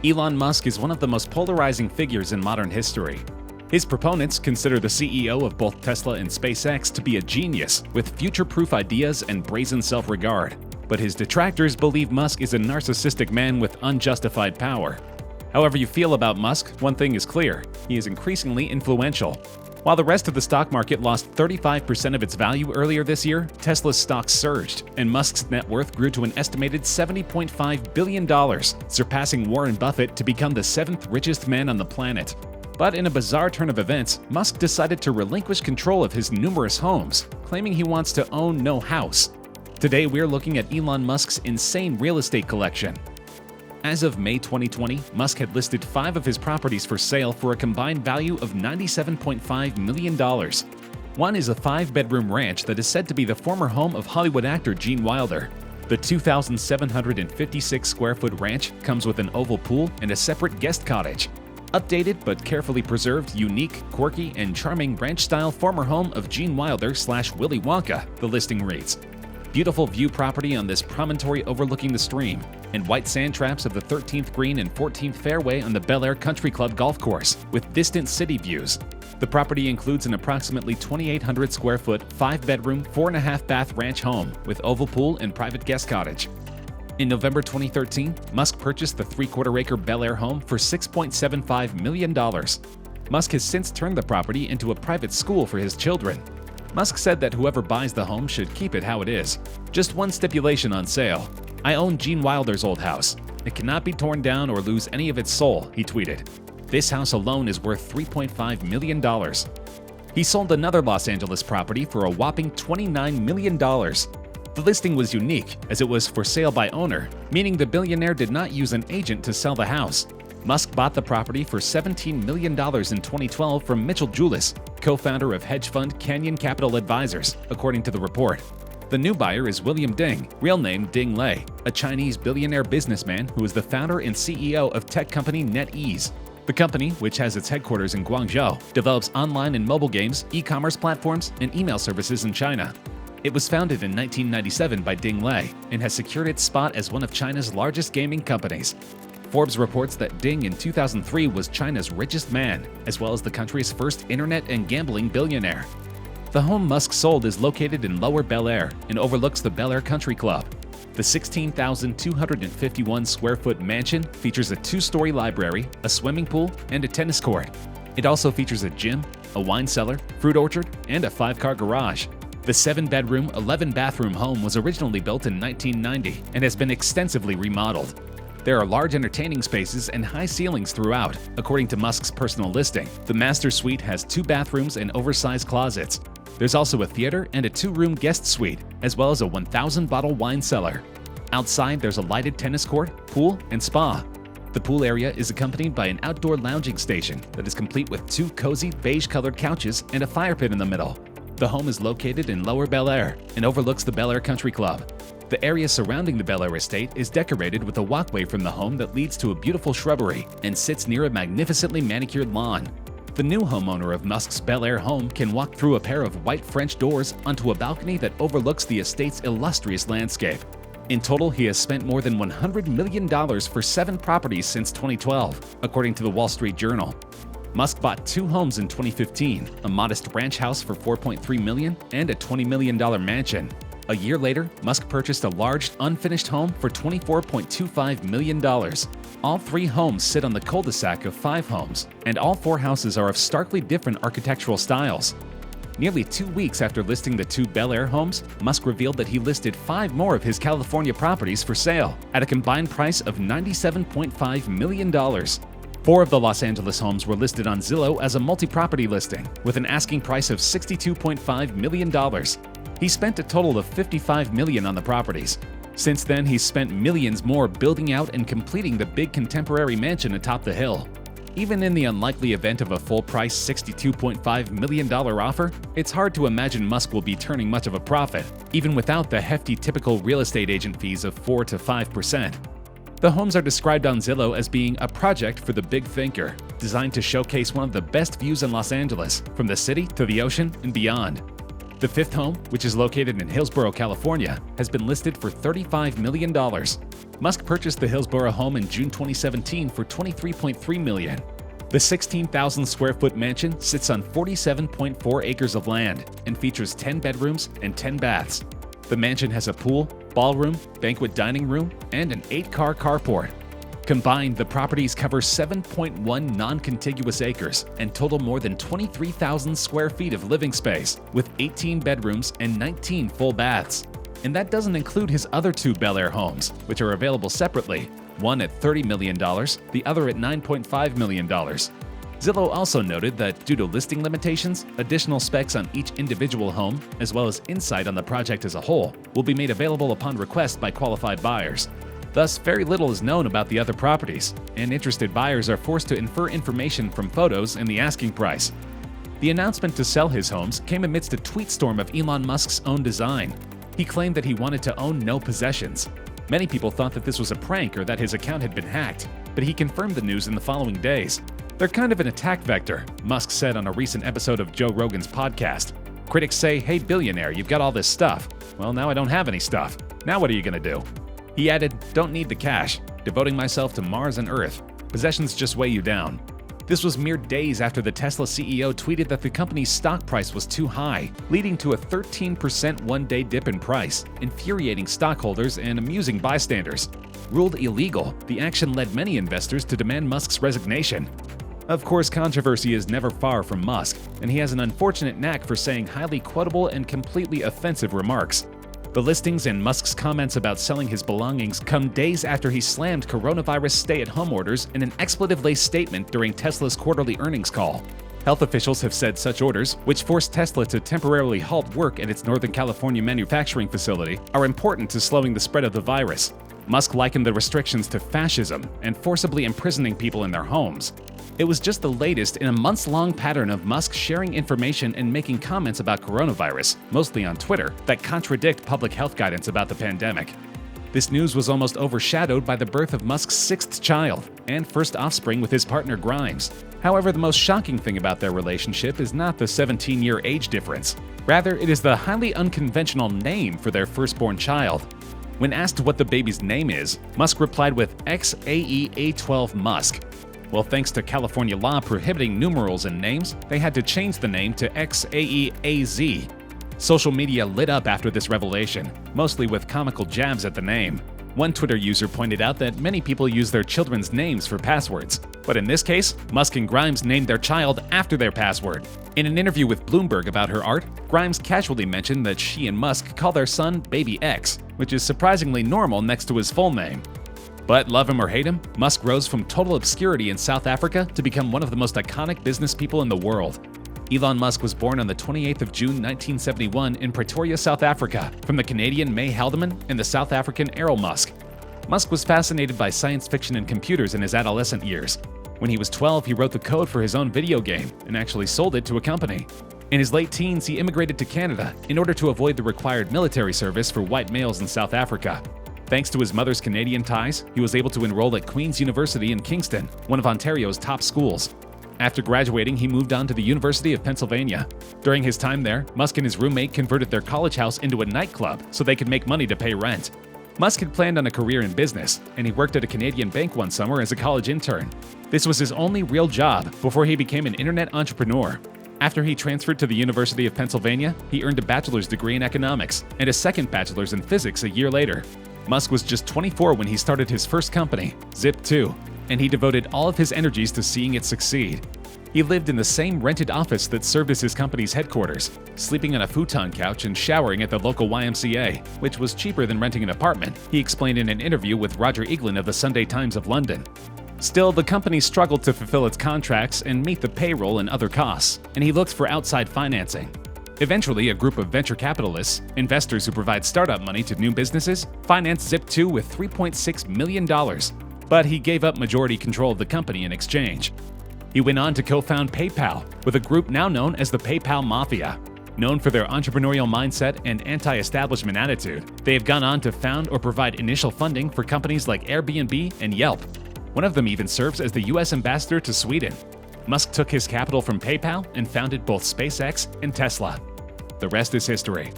Elon Musk is one of the most polarizing figures in modern history. His proponents consider the CEO of both Tesla and SpaceX to be a genius with future-proof ideas and brazen self-regard. But his detractors believe Musk is a narcissistic man with unjustified power. However you feel about Musk, one thing is clear: he is increasingly influential. While the rest of the stock market lost 35% of its value earlier this year, Tesla's stock surged, and Musk's net worth grew to an estimated $70.5 billion, surpassing Warren Buffett to become the 7th richest man on the planet. But in a bizarre turn of events, Musk decided to relinquish control of his numerous homes, claiming he wants to own no house. Today we're looking at Elon Musk's insane real estate collection. As of May 2020, Musk had listed 5 of his properties for sale for a combined value of $97.5 million. One is a 5-bedroom ranch that is said to be the former home of Hollywood actor Gene Wilder. The 2,756-square-foot ranch comes with an oval pool and a separate guest cottage. Updated but carefully preserved, unique, quirky, and charming ranch-style former home of Gene Wilder/Willy Wonka, the listing reads. Beautiful view property on this promontory overlooking the stream, and white sand traps of the 13th green and 14th fairway on the Bel-Air Country Club golf course, with distant city views. The property includes an approximately 2,800 square foot, 5-bedroom, 4.5-bath ranch home with oval pool and private guest cottage. In November 2013, Musk purchased the 3/4-acre Bel-Air home for $6.75 million. Musk has since turned the property into a private school for his children. Musk said that whoever buys the home should keep it how it is. Just one stipulation on sale: I own Gene Wilder's old house. It cannot be torn down or lose any of its soul, he tweeted. This house alone is worth $3.5 million. He sold another Los Angeles property for a whopping $29 million. The listing was unique as it was for sale by owner, meaning the billionaire did not use an agent to sell the house. Musk bought the property for $17 million in 2012 from Mitchell Julis, co-founder of hedge fund Canyon Capital Advisors, according to the report. The new buyer is William Ding, real name Ding Lei, a Chinese billionaire businessman who is the founder and CEO of tech company NetEase. The company, which has its headquarters in Guangzhou, develops online and mobile games, e-commerce platforms, and email services in China. It was founded in 1997 by Ding Lei and has secured its spot as one of China's largest gaming companies. Forbes reports that Ding in 2003 was China's richest man, as well as the country's first internet and gambling billionaire. The home Musk sold is located in Lower Bel-Air and overlooks the Bel-Air Country Club. The 16,251-square-foot mansion features a 2-story library, a swimming pool, and a tennis court. It also features a gym, a wine cellar, fruit orchard, and a 5-car garage. The 7-bedroom, 11-bathroom home was originally built in 1990 and has been extensively remodeled. There are large entertaining spaces and high ceilings throughout, according to Musk's personal listing. The master suite has 2 bathrooms and oversized closets. There's also a theater and a 2-room guest suite, as well as a 1,000-bottle wine cellar. Outside, there's a lighted tennis court, pool, and spa. The pool area is accompanied by an outdoor lounging station that is complete with 2 cozy, beige-colored couches and a fire pit in the middle. The home is located in Lower Bel-Air and overlooks the Bel-Air Country Club. The area surrounding the Bel-Air estate is decorated with a walkway from the home that leads to a beautiful shrubbery and sits near a magnificently manicured lawn. The new homeowner of Musk's Bel-Air home can walk through a pair of white French doors onto a balcony that overlooks the estate's illustrious landscape. In total, he has spent more than $100 million for 7 properties since 2012, according to the Wall Street Journal. Musk bought 2 homes in 2015, a modest ranch house for $4.3 million and a $20 million mansion. A year later, Musk purchased a large, unfinished home for $24.25 million. All 3 homes sit on the cul-de-sac of 5 homes, and all 4 houses are of starkly different architectural styles. Nearly 2 weeks after listing the 2 Bel-Air homes, Musk revealed that he listed 5 more of his California properties for sale at a combined price of $97.5 million. 4 of the Los Angeles homes were listed on Zillow as a multi-property listing, with an asking price of $62.5 million. He spent a total of $55 million on the properties. Since then, he's spent millions more building out and completing the big contemporary mansion atop the hill. Even in the unlikely event of a full-price $62.5 million offer, it's hard to imagine Musk will be turning much of a profit, even without the hefty typical real estate agent fees of 4 to 5%. The homes are described on Zillow as being a project for the big thinker, designed to showcase one of the best views in Los Angeles, from the city to the ocean and beyond. The fifth home, which is located in Hillsborough, California, has been listed for $35 million. Musk purchased the Hillsborough home in June 2017 for $23.3 million. The 16,000 square foot mansion sits on 47.4 acres of land and features 10 bedrooms and 10 baths. The mansion has a pool, ballroom, banquet dining room, and an 8-car carport. Combined, the properties cover 7.1 non-contiguous acres and total more than 23,000 square feet of living space, with 18 bedrooms and 19 full baths. And that doesn't include his other two Bel Air homes, which are available separately, one at $30 million, the other at $9.5 million. Zillow also noted that due to listing limitations, additional specs on each individual home, as well as insight on the project as a whole, will be made available upon request by qualified buyers. Thus, very little is known about the other properties, and interested buyers are forced to infer information from photos and the asking price. The announcement to sell his homes came amidst a tweet storm of Elon Musk's own design. He claimed that he wanted to own no possessions. Many people thought that this was a prank or that his account had been hacked, but he confirmed the news in the following days. "They're kind of an attack vector," Musk said on a recent episode of Joe Rogan's podcast. "Critics say, 'Hey, billionaire, you've got all this stuff.' Well, now I don't have any stuff. Now what are you gonna do?" He added, "Don't need the cash. Devoting myself to Mars and Earth. Possessions just weigh you down." This was mere days after the Tesla CEO tweeted that the company's stock price was too high, leading to a 13% one-day dip in price, infuriating stockholders and amusing bystanders. Ruled illegal, the action led many investors to demand Musk's resignation. Of course, controversy is never far from Musk, and he has an unfortunate knack for saying highly quotable and completely offensive remarks. The listings and Musk's comments about selling his belongings come days after he slammed coronavirus stay-at-home orders in an expletive-laced statement during Tesla's quarterly earnings call. Health officials have said such orders, which forced Tesla to temporarily halt work at its Northern California manufacturing facility, are important to slowing the spread of the virus. Musk likened the restrictions to fascism and forcibly imprisoning people in their homes. It was just the latest in a months-long pattern of Musk sharing information and making comments about coronavirus, mostly on Twitter, that contradict public health guidance about the pandemic. This news was almost overshadowed by the birth of Musk's sixth child and first offspring with his partner Grimes. However, the most shocking thing about their relationship is not the 17-year age difference. Rather, it is the highly unconventional name for their firstborn child. When asked what the baby's name is, Musk replied with XAEA12 Musk. Well, thanks to California law prohibiting numerals in names, they had to change the name to XAEAZ. Social media lit up after this revelation, mostly with comical jabs at the name. One Twitter user pointed out that many people use their children's names for passwords, but in this case, Musk and Grimes named their child after their password. In an interview with Bloomberg about her art, Grimes casually mentioned that she and Musk call their son Baby X, which is surprisingly normal next to his full name. But love him or hate him, Musk rose from total obscurity in South Africa to become one of the most iconic business people in the world. Elon Musk was born on the 28th of June 1971 in Pretoria, South Africa, from the Canadian May Haldeman and the South African Errol Musk. Musk was fascinated by science fiction and computers in his adolescent years. When he was 12, he wrote the code for his own video game and actually sold it to a company. In his late teens, he immigrated to Canada in order to avoid the required military service for white males in South Africa. Thanks to his mother's Canadian ties, he was able to enroll at Queen's University in Kingston, one of Ontario's top schools. After graduating, he moved on to the University of Pennsylvania. During his time there, Musk and his roommate converted their college house into a nightclub so they could make money to pay rent. Musk had planned on a career in business, and he worked at a Canadian bank one summer as a college intern. This was his only real job before he became an internet entrepreneur. After he transferred to the University of Pennsylvania, he earned a bachelor's degree in economics and a second bachelor's in physics a year later. Musk was just 24 when he started his first company, Zip2, and he devoted all of his energies to seeing it succeed. He lived in the same rented office that served as his company's headquarters, sleeping on a futon couch and showering at the local YMCA, which was cheaper than renting an apartment, he explained in an interview with Roger Eaglin of the Sunday Times of London. Still, the company struggled to fulfill its contracts and meet the payroll and other costs, and he looked for outside financing. Eventually, a group of venture capitalists, investors who provide startup money to new businesses, financed Zip2 with $3.6 million, but he gave up majority control of the company in exchange. He went on to co-found PayPal, with a group now known as the PayPal Mafia. Known for their entrepreneurial mindset and anti-establishment attitude, they have gone on to found or provide initial funding for companies like Airbnb and Yelp. One of them even serves as the US ambassador to Sweden. Musk took his capital from PayPal and founded both SpaceX and Tesla. The rest is history.